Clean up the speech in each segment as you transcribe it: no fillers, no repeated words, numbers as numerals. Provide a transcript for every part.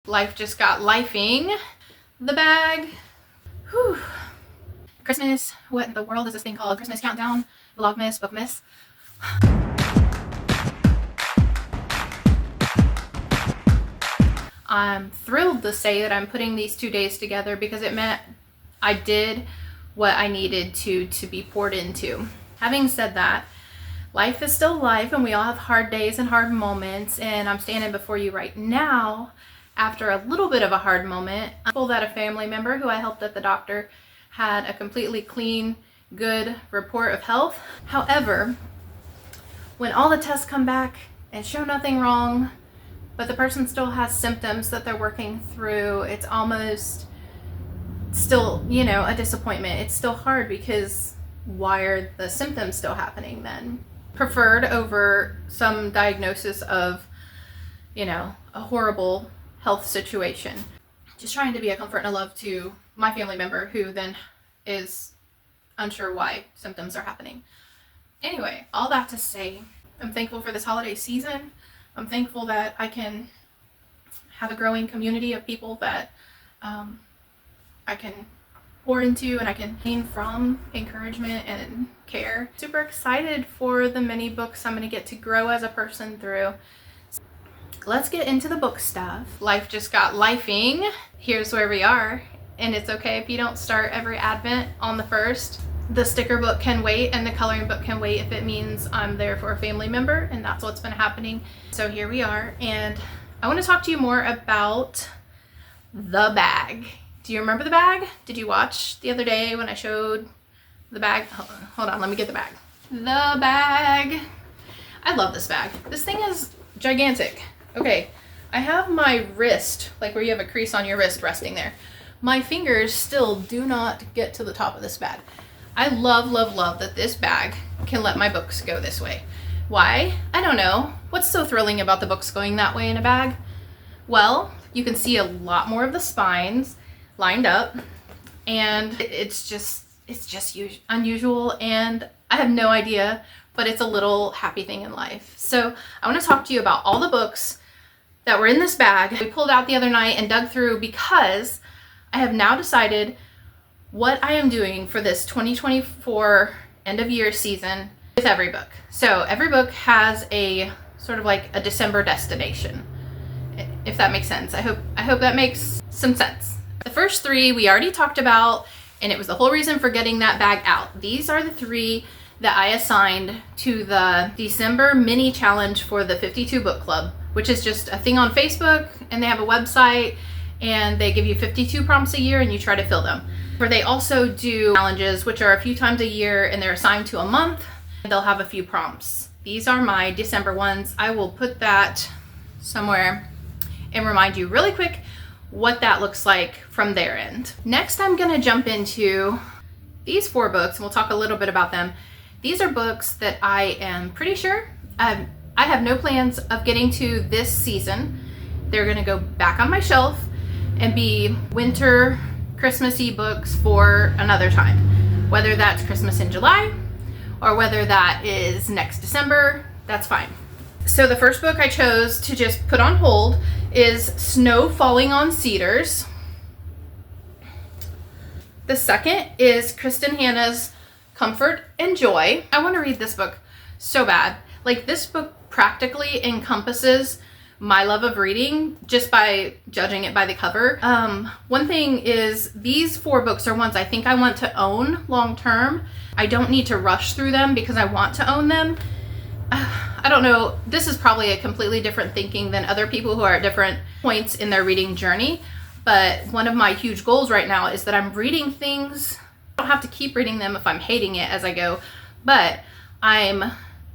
Life just got lifing. The bag. Whew. Christmas. What in the world is this thing called? Christmas countdown? Vlogmas? Bookmas? I'm thrilled to say that I'm putting these 2 days together because it meant I did what I needed to be poured into. Having said that, life is still life and we all have hard days and hard moments, and I'm standing before you right now after a little bit of a hard moment. I'm thankful that a family member who I helped at the doctor had a completely clean, good report of health. However, when all the tests come back and show nothing wrong, but the person still has symptoms that they're working through, it's almost still, you know, a disappointment. It's still hard because why are the symptoms still happening then? Preferred over some diagnosis of, you know, a horrible health situation. Just trying to be a comfort and a love to my family member who then is unsure why symptoms are happening. Anyway, all that to say, I'm thankful for this holiday season. I'm thankful that I can have a growing community of people that I can pour into and I can gain from encouragement and care. Super excited for the many books I'm going to get to grow as a person through. Let's get into the book stuff. Life just got lifing. Here's where we are, and it's okay if you don't start every Advent on the 1st. The sticker book can wait and the coloring book can wait if it means I'm there for a family member, and that's what's been happening. So here we are, and I want to talk to you more about the bag. Do you remember the bag? Did you watch the other day when I showed the bag? Hold on, let me get the bag. The bag. I love this bag. This thing is gigantic. Okay, I have my wrist, like where you have a crease on your wrist, resting there. My fingers still do not get to the top of this bag. I love, love, love that this bag can let my books go this way. Why? I don't know. What's so thrilling about the books going that way in a bag? Well, you can see a lot more of the spines lined up, and it's just unusual, and I have no idea, but it's a little happy thing in life. So I want to talk to you about all the books that were in this bag we pulled out the other night and dug through, because I have now decided what I am doing for this 2024 end of year season with every book. So every book has a sort of like a December destination, if that makes sense. I hope that makes some sense. The first 3 we already talked about, and it was the whole reason for getting that bag out. These are the 3 that I assigned to the December mini challenge for the 52 book club, which is just a thing on Facebook, and they have a website, and they give you 52 prompts a year and you try to fill them. Where they also do challenges, which are a few times a year, and they're assigned to a month, and they'll have a few prompts. These are my December ones. I will put that somewhere and remind you really quick what that looks like from their end. Next, I'm gonna jump into these 4 books, and we'll talk a little bit about them. These are books that I am pretty sure I have no plans of getting to this season. They're gonna go back on my shelf and be winter Christmassy books for another time. Whether that's Christmas in July or whether that is next December, that's fine. So the first book I chose to just put on hold is Snow Falling on Cedars. The second is Kristen Hanna's Comfort and Joy. I want to read this book so bad. Like, this book practically encompasses my love of reading just by judging it by the cover. One thing is, these 4 books are ones I think I want to own long term. I don't need to rush through them because I want to own them. I don't know, this is probably a completely different thinking than other people who are at different points in their reading journey, but one of my huge goals right now is that I'm reading things. I don't have to keep reading them if I'm hating it as I go, but I'm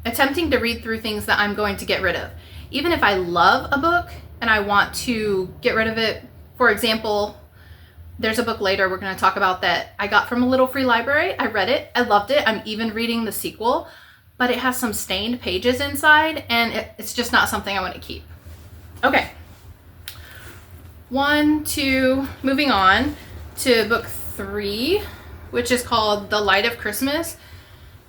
attempting to read through things that I'm going to get rid of. Even if I love a book and I want to get rid of it, for example, there's a book later we're going to talk about that I got from a little free library. I read it, I loved it, I'm even reading the sequel, but it has some stained pages inside, and it's just not something I want to keep. Okay. 1, 2, moving on to book 3, which is called The Light of Christmas,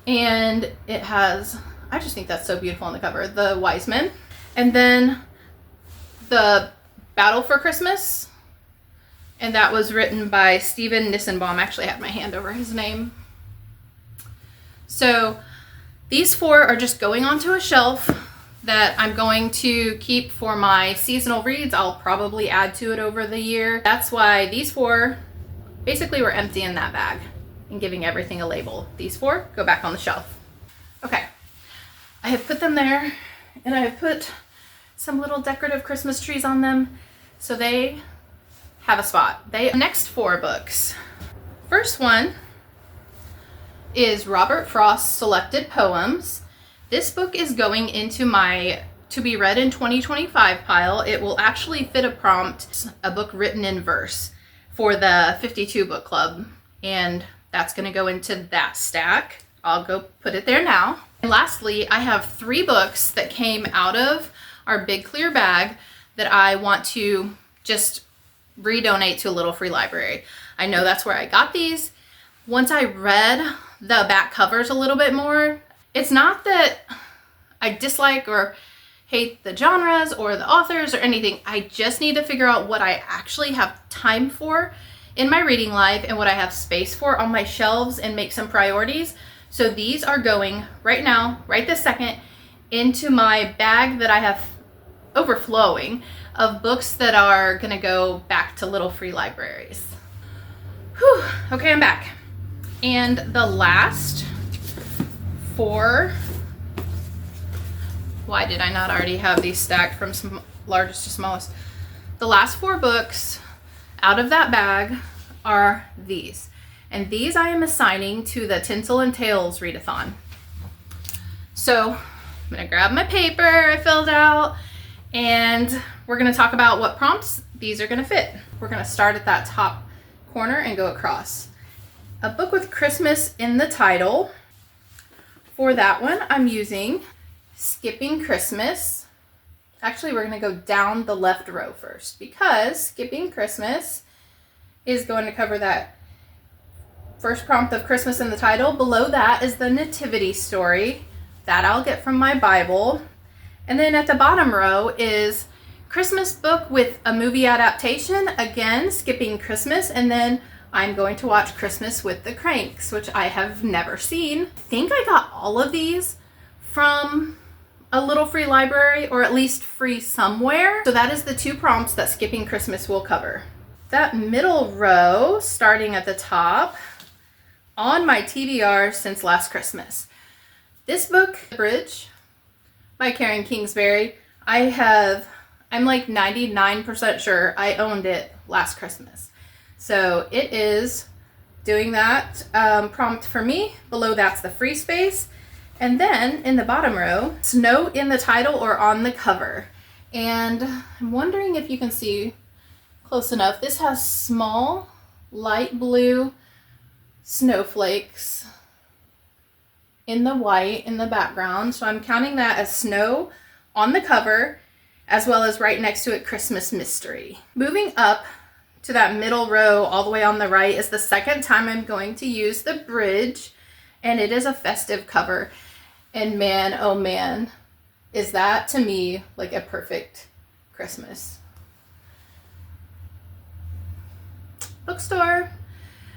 and it has, I just think that's so beautiful on the cover, the wise men. And then the Battle for Christmas. And that was written by Steven Nissenbaum. I actually have my hand over his name. So these 4 are just going onto a shelf that I'm going to keep for my seasonal reads. I'll probably add to it over the year. That's why these 4, basically we're emptying that bag and giving everything a label. These 4 go back on the shelf. Okay, I have put them there, and I have put some little decorative Christmas trees on them so they have a spot. The next 4 books. First one is Robert Frost's Selected Poems. This book is going into my to be read in 2025 pile. It will actually fit a prompt, a book written in verse for the 52 book club, and that's going to go into that stack. I'll go put it there now. And lastly, I have 3 books that came out of our big clear bag that I want to just redonate to a little free library. I know that's where I got these. Once I read the back covers a little bit more, it's not that I dislike or hate the genres or the authors or anything. I just need to figure out what I actually have time for in my reading life and what I have space for on my shelves, and make some priorities. So these are going right now, right this second, into my bag that I have overflowing of books that are gonna go back to little free libraries. Whew, okay, I'm back. And the last 4, why did I not already have these stacked from largest to smallest? The last 4 books out of that bag are these. And these I am assigning to the Tinsel and Tales Readathon. So I'm gonna grab my paper I filled out, and we're gonna talk about what prompts these are gonna fit. We're gonna start at that top corner and go across. A book with Christmas in the title. For that one, I'm using Skipping Christmas. Actually, we're gonna go down the left row first, because Skipping Christmas is going to cover that first prompt of Christmas in the title. Below that is the Nativity story. That I'll get from my Bible. And then at the bottom row is Christmas book with a movie adaptation. Again, Skipping Christmas. And then I'm going to watch Christmas with the Cranks, which I have never seen. I think I got all of these from a little free library, or at least free somewhere. So that is the 2 prompts that Skipping Christmas will cover. That middle row, starting at the top, on my TBR since last Christmas. This book, Bridge by Karen Kingsbury, I'm like 99% sure I owned it last Christmas. So it is doing that prompt for me. Below that's the free space. And then in the bottom row, snow in the title or on the cover. And I'm wondering if you can see close enough. This has small light blue snowflakes in the white in the background. So I'm counting that as snow on the cover, as well as right next to it, Christmas Mystery. Moving up to that middle row all the way on the right is the second time I'm going to use the bridge, and it is a festive cover. And man, oh man, is that to me like a perfect Christmas. Bookstore.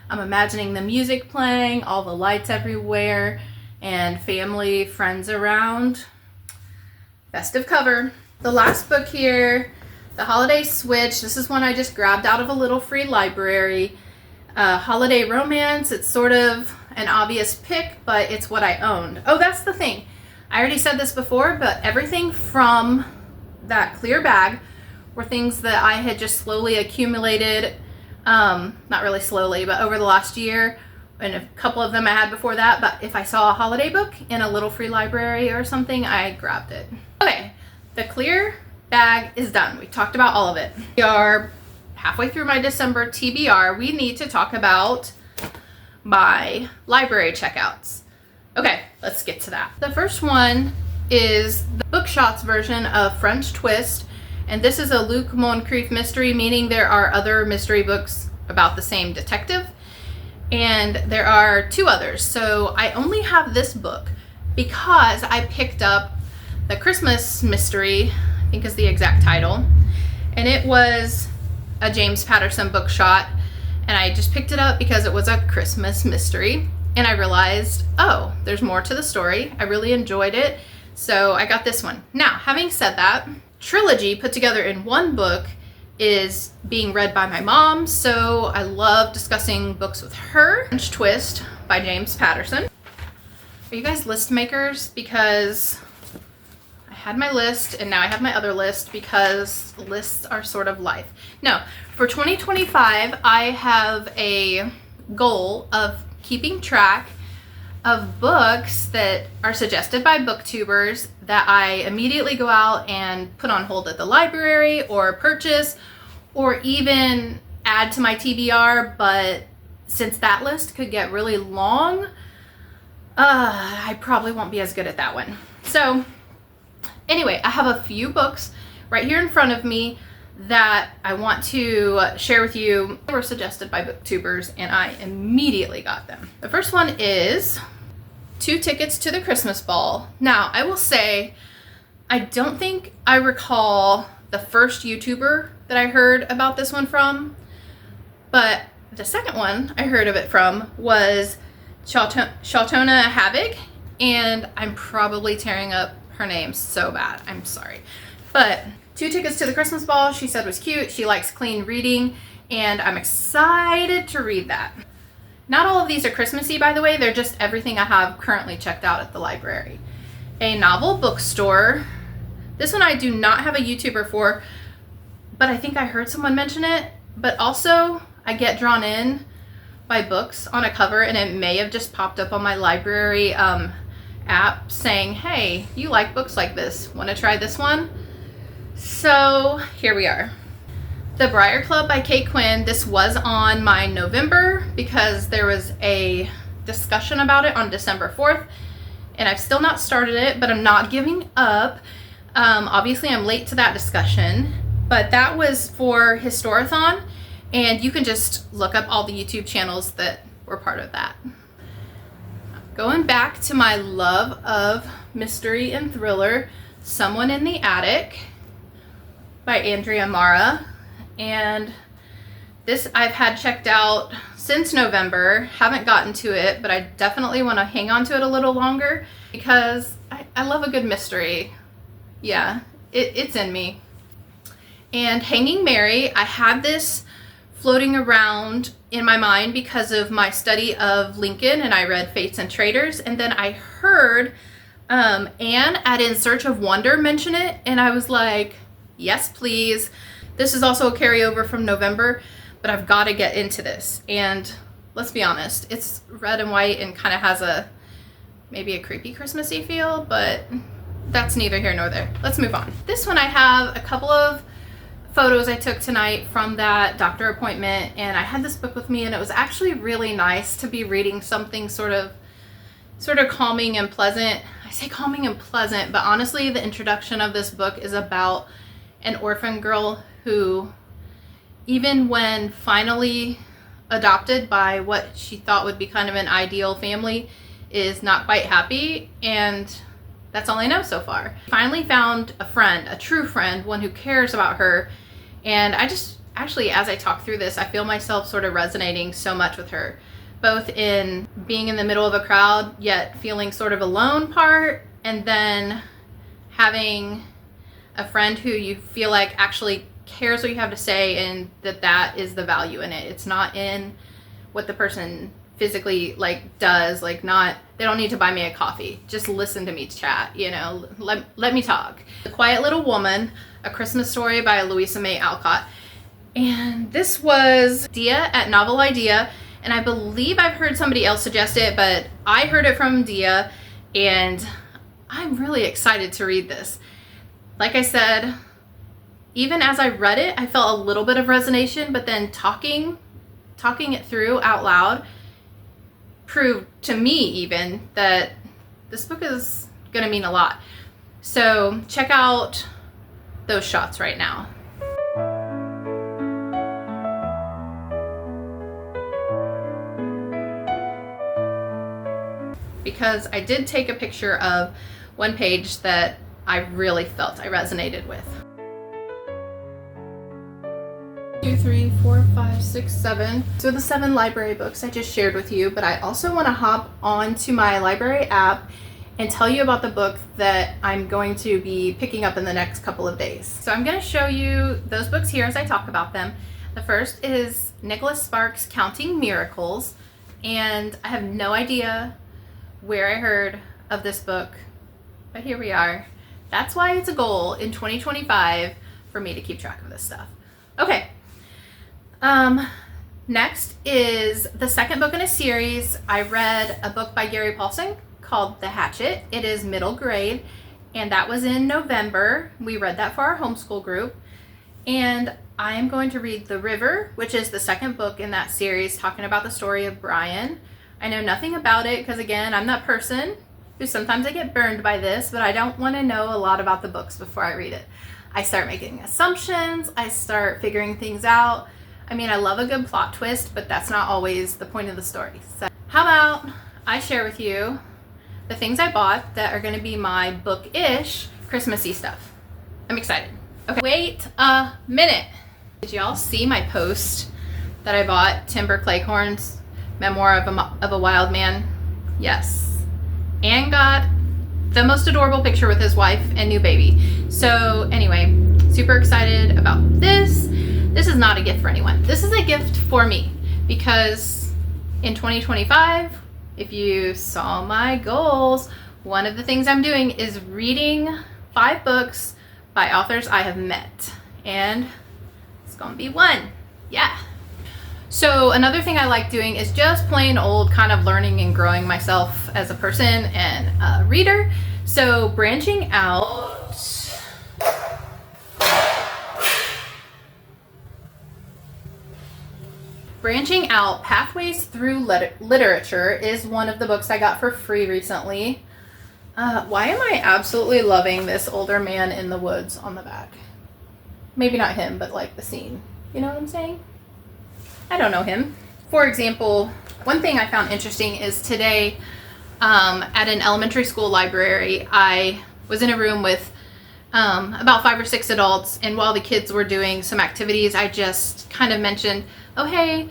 I'm imagining the music playing, all the lights everywhere, and family, friends around. Festive cover. The last book here, The Holiday Switch. This is one I just grabbed out of a little free library. Holiday romance. It's sort of an obvious pick, but it's what I owned. Oh, that's the thing. I already said this before, but everything from that clear bag were things that I had just slowly accumulated. Not really slowly, but over the last year, and a couple of them I had before that. But if I saw a holiday book in a little free library or something, I grabbed it. Okay, the clear bag is done. We talked about all of it. We are halfway through my December TBR. We need to talk about my library checkouts. Okay, let's get to that. The first one is the Bookshot's version of French Twist. And this is a Luc Moncrief mystery, meaning there are other mystery books about the same detective. And there are 2 others. So I only have this book because I picked up the Christmas mystery, I think is the exact title. and it was a James Patterson book shot, and I just picked it up because it was a Christmas mystery, and I realized, oh, there's more to the story. I really enjoyed it, so I got this one. Now, having said that, trilogy put together in one book is being read by my mom, so I love discussing books with her. French Twist by James Patterson. Are you guys list makers? Because I had my list and now I have my other list because lists are sort of life. No, for 2025, I have a goal of keeping track of books that are suggested by booktubers that I immediately go out and put on hold at the library or purchase or even add to my TBR, but since that list could get really long, I probably won't be as good at that one. So anyway, I have a few books right here in front of me that I want to share with you. They were suggested by booktubers and I immediately got them. The first one is 2 Tickets to the Christmas Ball. Now, I will say, I don't think I recall the first YouTuber that I heard about this one from, but the second one I heard of it from was Chautona Havoc, and I'm probably tearing up her name so bad. I'm sorry. But 2 Tickets to the Christmas Ball, she said was cute. She likes clean reading, and I'm excited to read that. Not all of these are Christmassy, by the way. They're just everything I have currently checked out at the library. A Novel Bookstore. This one I do not have a YouTuber for, but I think I heard someone mention it. But also, I get drawn in by books on a cover, and it may have just popped up on my library app saying, hey, you like books like this. Want to try this one? So here we are. The Briar Club by Kate Quinn. This was on my November because there was a discussion about it on December 4th, and I've still not started it, but I'm not giving up. Obviously, I'm late to that discussion, but that was for Historathon, and you can just look up all the YouTube channels that were part of that. Going back to my love of mystery and thriller, Someone in the Attic by Andrea Mara. And this I've had checked out since November. Haven't gotten to it, but I definitely want to hang on to it a little longer because I love a good mystery. Yeah, it's in me. And Hanging Mary, I had this floating around in my mind because of my study of Lincoln, and I read Fates and Traitors, and then I heard Anne at In Search of Wonder mention it, and I was like, yes, please. This is also a carryover from November, but I've got to get into this. And let's be honest, it's red and white and kind of has maybe a creepy Christmassy feel, but that's neither here nor there. Let's move on. This one I have a couple of photos I took tonight from that doctor appointment, and I had this book with me, and it was actually really nice to be reading something sort of calming and pleasant. I say calming and pleasant, but honestly, the introduction of this book is about an orphan girl who, even when finally adopted by what she thought would be kind of an ideal family, is not quite happy, and that's all I know so far. Finally found a friend, a true friend, one who cares about her, and I just, actually, as I talk through this, I feel myself sort of resonating so much with her, both in being in the middle of a crowd, yet feeling sort of alone part, and then having a friend who you feel like actually cares what you have to say, and that is the value in it. It's not in what the person physically does, not, they don't need to buy me a coffee, just listen to me chat, let me talk. The Quiet Little Woman, A Christmas Story by Louisa May Alcott. And this was Deea at Novel Idea, and I believe I've heard somebody else suggest it, but I heard it from Deea, and I'm really excited to read this. Like I said, even as I read it, I felt a little bit of resonation, but then talking it through out loud proved to me even that this book is gonna mean a lot. So check out those shots right now. Because I did take a picture of one page that I really felt I resonated with. 2, 3, 4, 5, 6, 7. So the 7 library books I just shared with you, but I also want to hop onto my library app and tell you about the book that I'm going to be picking up in the next couple of days. So I'm going to show you those books here as I talk about them. The first is Nicholas Sparks' Counting Miracles, and I have no idea where I heard of this book, but here we are. That's why it's a goal in 2025 for me to keep track of this stuff. Okay. Next is the second book in a series. I read a book by Gary Paulson called The Hatchet. It is middle grade, and that was in November. We read that for our homeschool group. And I am going to read The River, which is the second book in that series, talking about the story of Brian. I know nothing about it because, again, I'm that person who sometimes I get burned by this, but I don't want to know a lot about the books before I read it. I start making assumptions. I start figuring things out. I mean, I love a good plot twist, but that's not always the point of the story. So how about I share with you the things I bought that are going to be my bookish Christmassy stuff. I'm excited. Okay, wait a minute. Did y'all see my post that I bought Timber Cleghorn's Memoir of a Wild Man? Yes. And got the most adorable picture with his wife and new baby. So anyway, super excited about this. This is not a gift for anyone. This is a gift for me because in 2025, if you saw my goals, one of the things I'm doing is reading 5 books by authors I have met, and it's gonna be one. Yeah. So another thing I like doing is just plain old kind of learning and growing myself as a person and a reader. So branching out, Pathways Through Literature is one of the books I got for free recently. Why am I absolutely loving this older man in the woods on the back? Maybe not him, but like the scene. You know what I'm saying? I don't know him. For example, one thing I found interesting is today at an elementary school library, I was in a room with about 5 or 6 adults, and while the kids were doing some activities, I just kind of mentioned, oh hey,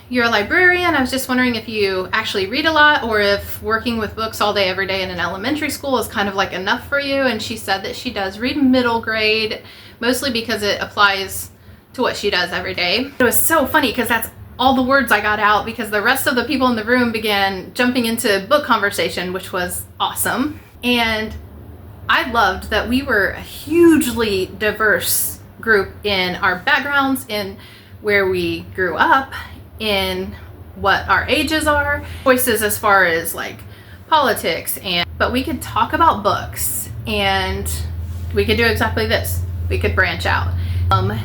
you're a librarian. I was just wondering if you actually read a lot or if working with books all day every day in an elementary school is kind of like enough for you. And she said that she does read middle grade, mostly because it applies to what she does every day. It was so funny because that's all the words I got out, because the rest of the people in the room began jumping into book conversation, which was awesome. And I loved that we were a hugely diverse group in our backgrounds, in where we grew up, in what our ages are, choices as far as like politics, but we could talk about books, and we could do exactly this. We could branch out.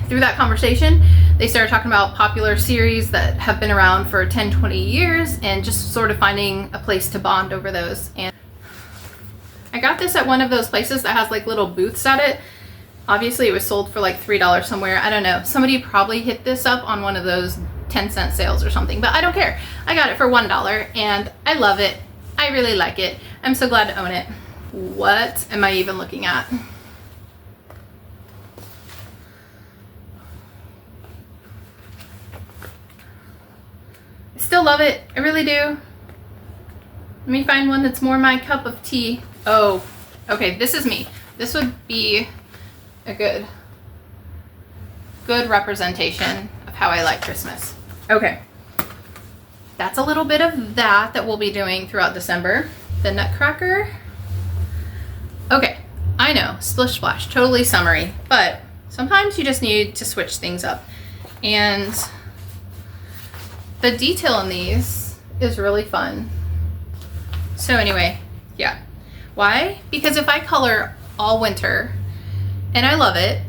Through that conversation, they started talking about popular series that have been around for 10, 20 years, and just sort of finding a place to bond over those. And I got this at one of those places that has like little booths at it. Obviously it was sold for like $3 somewhere. I don't know. Somebody probably hit this up on one of those 10-cent sales or something, but I don't care. I got it for $1 and I love it. I really like it. I'm so glad to own it. What am I even looking at? I still love it. I really do. Let me find one that's more my cup of tea. Oh, okay, this is me. This would be a good representation of how I like Christmas. Okay, that's a little bit of that we'll be doing throughout December. The Nutcracker. Okay, I know, splish splash, totally summery, but sometimes you just need to switch things up. And the detail in these is really fun. So anyway, yeah. Why? Because if I color all winter, and I love it,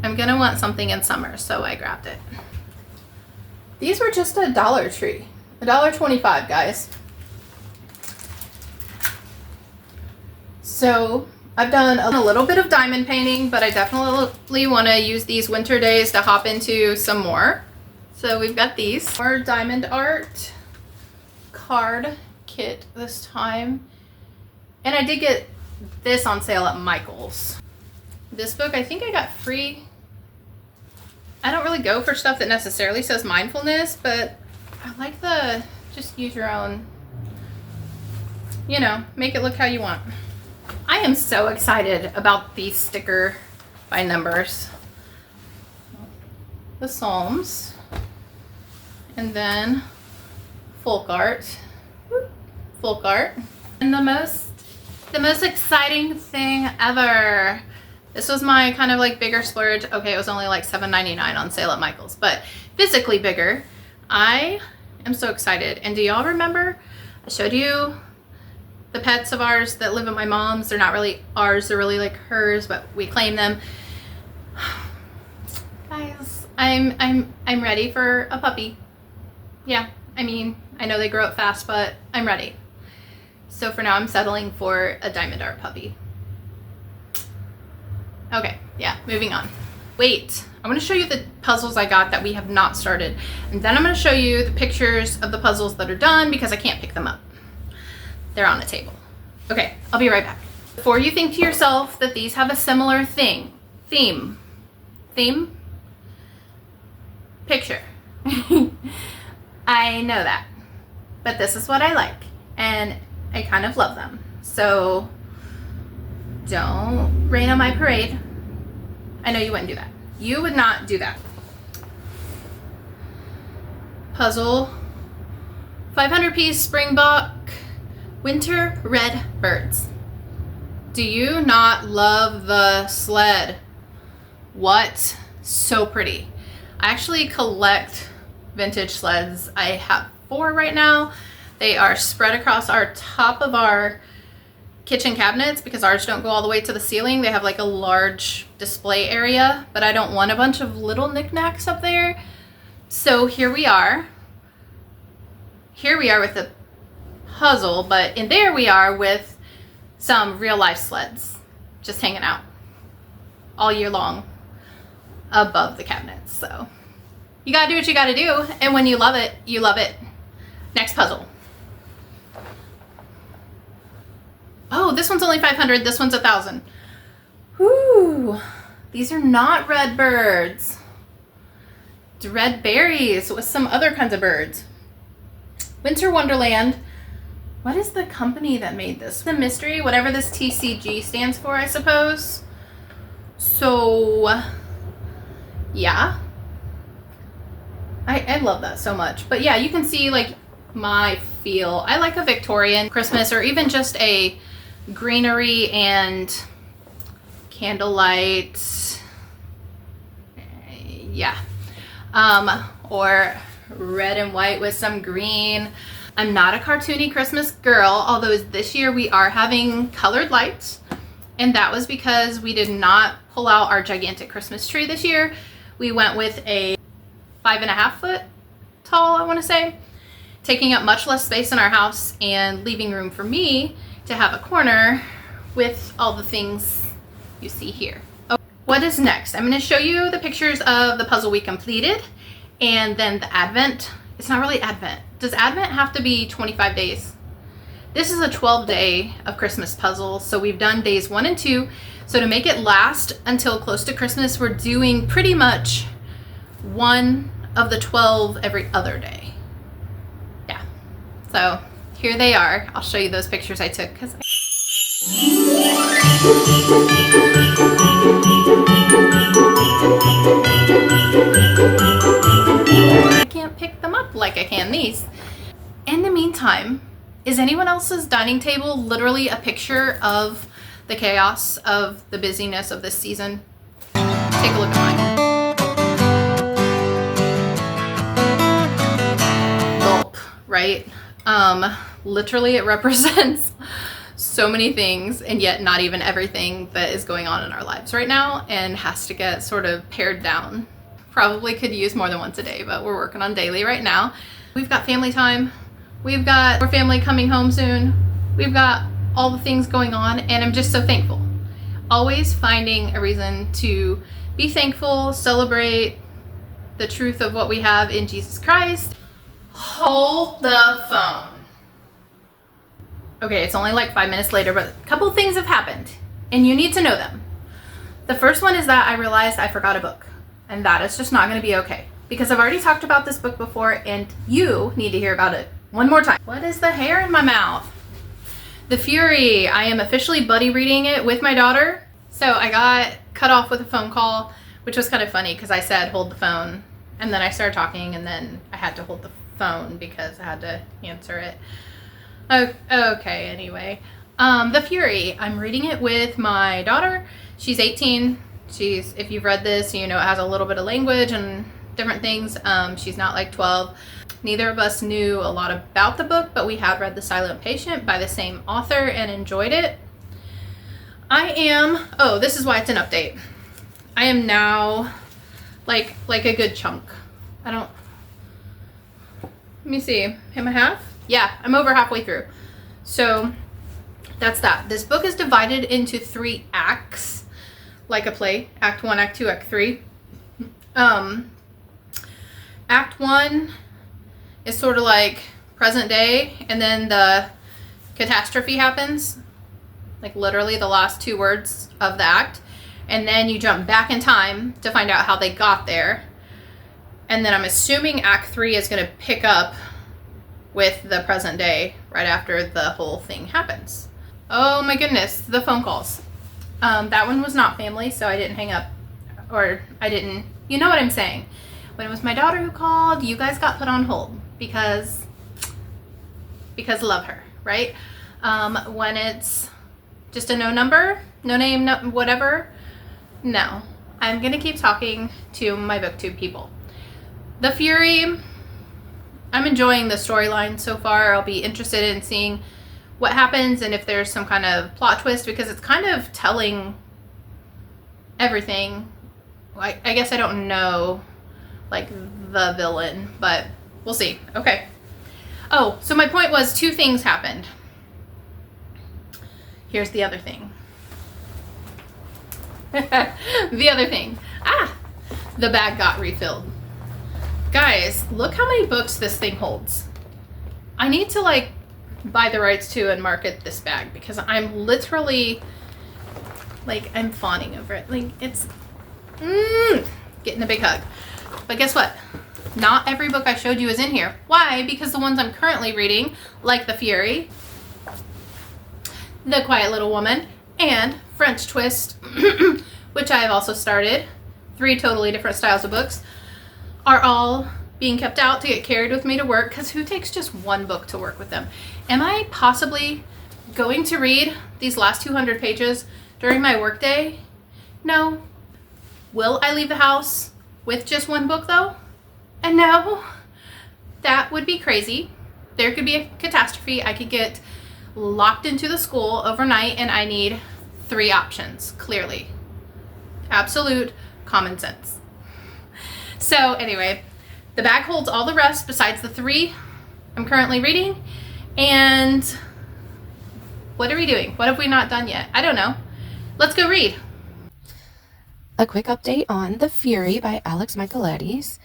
I'm gonna want something in summer, so I grabbed it. These were just a Dollar Tree. $1.25, guys. So I've done a little bit of diamond painting, but I definitely want to use these winter days to hop into some more. So we've got these. More diamond art card kit this time. And I did get this on sale at Michael's. This book I think I got free I don't really go for stuff that necessarily says mindfulness, but I like the just use your own, you know, make it look how you want. I am so excited about these sticker by numbers. The Psalms, and then folk art, and the most exciting thing ever. This was my kind of like bigger splurge. Okay, it was only like $7.99 on sale at Michael's, but physically bigger. I am so excited. And do y'all remember I showed you the pets of ours that live at my mom's? They're not really ours, they're really like hers, but we claim them. Guys, I'm ready for a puppy. Yeah, I mean, I know they grow up fast, but I'm ready. So for now, I'm settling for a diamond art puppy. Okay, yeah, moving on. Wait, I'm gonna show you the puzzles I got that we have not started. And then I'm gonna show you the pictures of the puzzles that are done because I can't pick them up. They're on the table. Okay, I'll be right back. Before you think to yourself that these have a similar theme, picture. I know that, but this is what I like, and I kind of love them. So don't rain on my parade. I know you wouldn't do that. You would not do that. Puzzle, 500-piece Springbok winter red birds. Do you not love the sled? What? So pretty. I actually collect vintage sleds. I have 4 right now. They are spread across our top of our kitchen cabinets because ours don't go all the way to the ceiling. They have like a large display area, but I don't want a bunch of little knickknacks up there. So here we are. Here we are with the puzzle, but in there we are with some real life sleds just hanging out all year long above the cabinets. So you gotta do what you gotta do, and when you love it, you love it. Next puzzle. Oh, this one's only 500, this one's 1,000. Whoo, these are not red birds. It's red berries with some other kinds of birds. Winter Wonderland. What is the company that made this? The mystery, whatever this TCG stands for, I suppose. So, yeah. I love that so much. But yeah, you can see like my feel. I like a Victorian Christmas, or even just a greenery and candlelight, yeah, or red and white with some green. I'm not a cartoony Christmas girl, although this year we are having colored lights, and that was because we did not pull out our gigantic Christmas tree this year. We went with a 5.5 foot tall, I want to say, taking up much less space in our house and leaving room for me to have a corner with all the things you see here. Oh, what is next? I'm going to show you the pictures of the puzzle we completed, and then the Advent. It's not really Advent. Does Advent have to be 25 days? This is a 12-day of Christmas puzzle, so we've done days 1 and 2. So to make it last until close to Christmas, we're doing pretty much 1 of the 12 every other day. Yeah, so here they are. I'll show you those pictures I took because I can't pick them up like I can these. In the meantime, is anyone else's dining table literally a picture of the chaos of the busyness of this season? Take a look at mine. Gulp, right? Literally it represents so many things, and yet not even everything that is going on in our lives right now, and has to get sort of pared down. Probably could use more than once a day, but we're working on daily right now. We've got family time. We've got our family coming home soon. We've got all the things going on, and I'm just so thankful. Always finding a reason to be thankful, celebrate the truth of what we have in Jesus Christ. Hold the phone. Okay, it's only like 5 minutes later, but a couple of things have happened, and you need to know them. The first one is that I realized I forgot a book. And that is just not going to be okay. Because I've already talked about this book before and you need to hear about it one more time. What is the hair in my mouth? The Fury. I am officially buddy reading it with my daughter. So I got cut off with a phone call, which was kind of funny because I said hold the phone and then I started talking and then I had to hold the phone because I had to answer it. Okay, anyway. The Fury. I'm reading it with my daughter. She's 18. If you've read this, you know it has a little bit of language and different things. She's not like 12. Neither of us knew a lot about the book, but we had read The Silent Patient by the same author and enjoyed it. This is why it's an update. I am now like a good chunk. Let me see. Am I half? Yeah, I'm over halfway through. So that's that. This book is divided into 3 acts, like a play. Act 1, Act 2, Act 3. Act 1 is sort of like present day, and then the catastrophe happens, like literally the last 2 words of the act, and then you jump back in time to find out how they got there. And then I'm assuming Act 3 is going to pick up with the present day right after the whole thing happens. Oh my goodness, the phone calls. That one was not family, so I didn't hang up, or I didn't, you know what I'm saying. When it was my daughter who called, you guys got put on hold because love her, right? When it's just a no number, no name, no whatever, no. I'm gonna keep talking to my Booktube people. The Fury, I'm enjoying the storyline so far. I'll be interested in seeing what happens and if there's some kind of plot twist, because it's kind of telling everything. I guess I don't know like the villain, but we'll see. Okay. Oh, so my point was 2 things happened. Here's the other thing. The other thing. The bag got refilled. Guys, look how many books this thing holds. I need to like buy the rights to and market this bag because I'm literally like, I'm fawning over it. Like it's getting a big hug. But guess what? Not every book I showed you is in here. Why? Because the ones I'm currently reading, like The Fury, The Quiet Little Woman, and French Twist, which I have also started, 3 totally different styles of books, are all being kept out to get carried with me to work, because who takes just 1 book to work with them? Am I possibly going to read these last 200 pages during my workday? No. Will I leave the house with just 1 book though? And no, that would be crazy. There could be a catastrophe. I could get locked into the school overnight and I need 3 options, clearly. Absolute common sense. So anyway, the bag holds all the rest besides the 3 I'm currently reading. And what are we doing? What have we not done yet? I don't know. Let's go read. A quick update on The Fury by Alex Michaelides.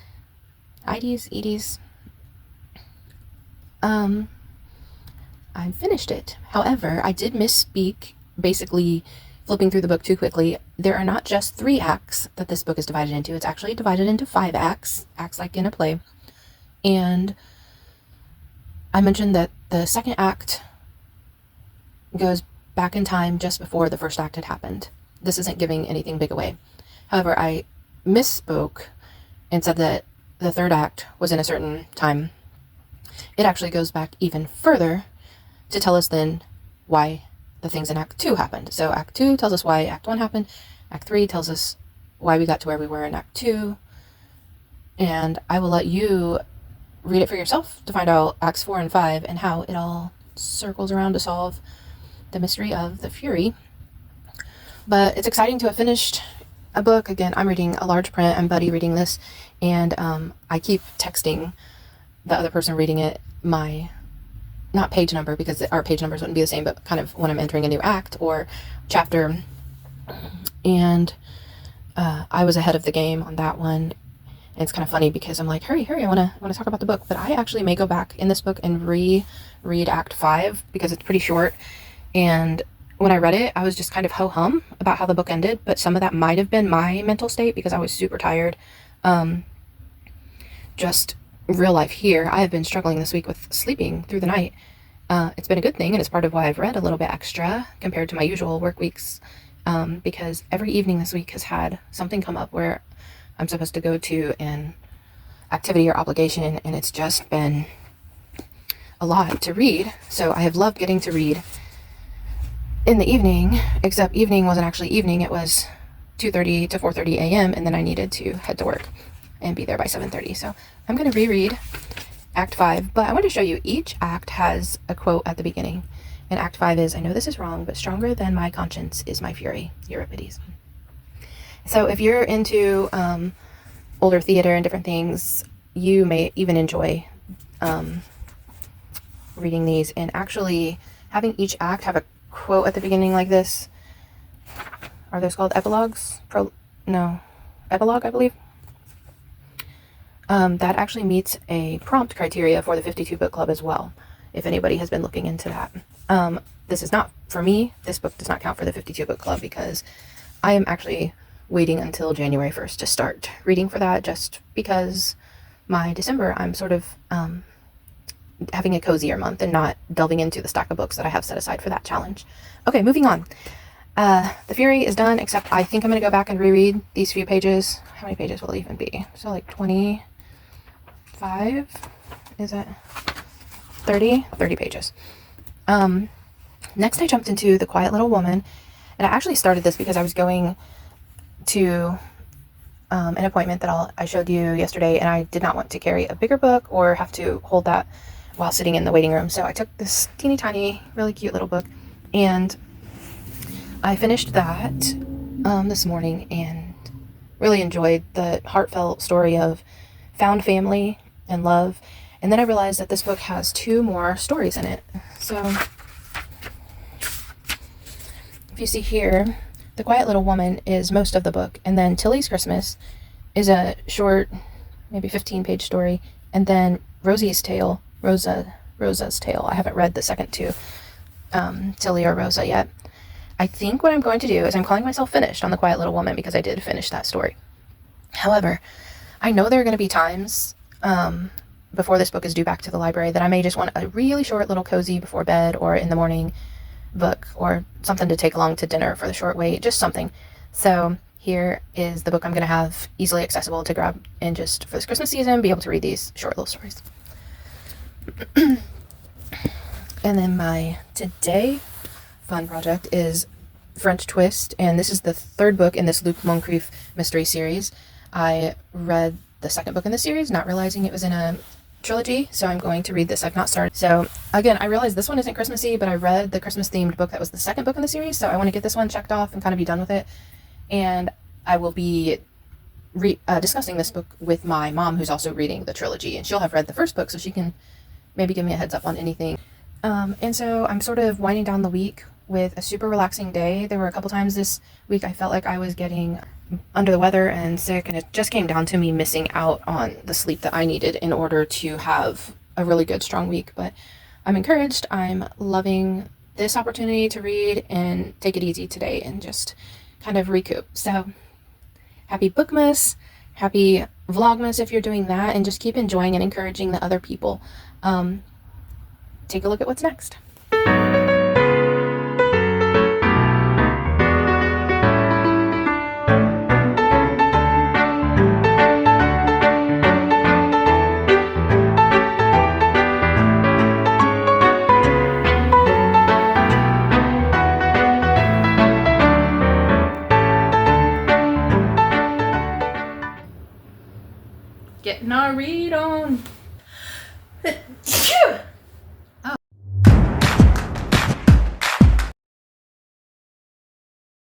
Edis. I finished it. However, I did misspeak, basically flipping through the book too quickly. There are not just 3 acts that this book is divided into. It's actually divided into 5 acts like in a play. And I mentioned that the second act goes back in time just before the first act had happened. This isn't giving anything big away. However, I misspoke and said that the third act was in a certain time. It actually goes back even further to tell us then why the things in Act 2 happened. So Act 2 tells us why Act 1 happened. Act 3 tells us why we got to where we were in Act 2. And I will let you read it for yourself to find out Acts 4 and 5 and how it all circles around to solve the mystery of The Fury. But it's exciting to have finished a book. Again, I'm reading a large print. I'm buddy reading this. And I keep texting the other person reading it my, not page number, because our page numbers wouldn't be the same, but kind of when I'm entering a new act or chapter. And I was ahead of the game on that one. And it's kind of funny because I'm like, hurry, I want to talk about the book. But I actually may go back in this book and reread Act 5 because it's pretty short. And when I read it, I was just kind of ho-hum about how the book ended, but some of that might have been my mental state because I was super tired. Just real life here, I have been struggling this week with sleeping through the night. It's been a good thing, and it's part of why I've read a little bit extra compared to my usual work weeks, because every evening this week has had something come up where I'm supposed to go to an activity or obligation, and it's just been a lot to read. So I have loved getting to read in the evening, except evening wasn't actually evening. It was 2:30 to 4:30 a.m. and then I needed to head to work and be there by 7:30. So I'm going to reread Act 5, but I want to show you each act has a quote at the beginning. And Act 5 is, "I know this is wrong, but stronger than my conscience is my fury." Euripides. So if you're into older theater and different things, you may even enjoy reading these and actually having each act have a quote at the beginning like this. Are those called epilogues? Epilogue, I believe. That actually meets a prompt criteria for the 52 book club as well, if anybody has been looking into that. This is not for me. This book does not count for the 52 book club because I am actually waiting until January 1st to start reading for that, just because my December, I'm sort of having a cozier month and not delving into the stack of books that I have set aside for that challenge. Okay, moving on. The Fury is done, except I think I'm going to go back and reread these few pages. How many pages will it even be? So like 25? Is it 30? 30 pages. Next I jumped into The Quiet Little Woman, and I actually started this because I was going to an appointment that I showed you yesterday, and I did not want to carry a bigger book or have to hold that while sitting in the waiting room. So I took this teeny tiny, really cute little book, and I finished that this morning and really enjoyed the heartfelt story of found family and love. And then I realized that this book has 2 more stories in it. So if you see here, The Quiet Little Woman is most of the book, and then Tilly's Christmas is a short, maybe 15-page story, and then Rosie's Tale, Rosa's Tale. I haven't read the second 2, Tilly or Rosa, yet. I think what I'm going to do is I'm calling myself finished on The Quiet Little Woman because I did finish that story. However, I know there are going to be times before this book is due back to the library that I may just want a really short little cozy before bed or in the morning book, or something to take along to dinner for the short wait, just something. So here is the book I'm going to have easily accessible to grab and just for this Christmas season be able to read these short little stories. And then my today fun project is French Twist, and this is the 3rd book in this Luc Moncrief mystery series. I read the 2nd book in the series, not realizing it was in a trilogy, so I'm going to read this. I've not started. So again, I realized this one isn't Christmassy, but I read the Christmas themed book that was the 2nd book in the series, so I want to get this one checked off and kind of be done with it. And I will be discussing this book with my mom, who's also reading the trilogy, and she'll have read the 1st book, so she can maybe give me a heads up on anything. And so I'm sort of winding down the week with a super relaxing day. There were a couple times this week I felt like I was getting under the weather and sick, and it just came down to me missing out on the sleep that I needed in order to have a really good, strong week. But I'm encouraged. I'm loving this opportunity to read and take it easy today and just kind of recoup. So happy Bookmas, happy Vlogmas if you're doing that, and just keep enjoying and encouraging the other people. Take a look at what's next. Getting our read on.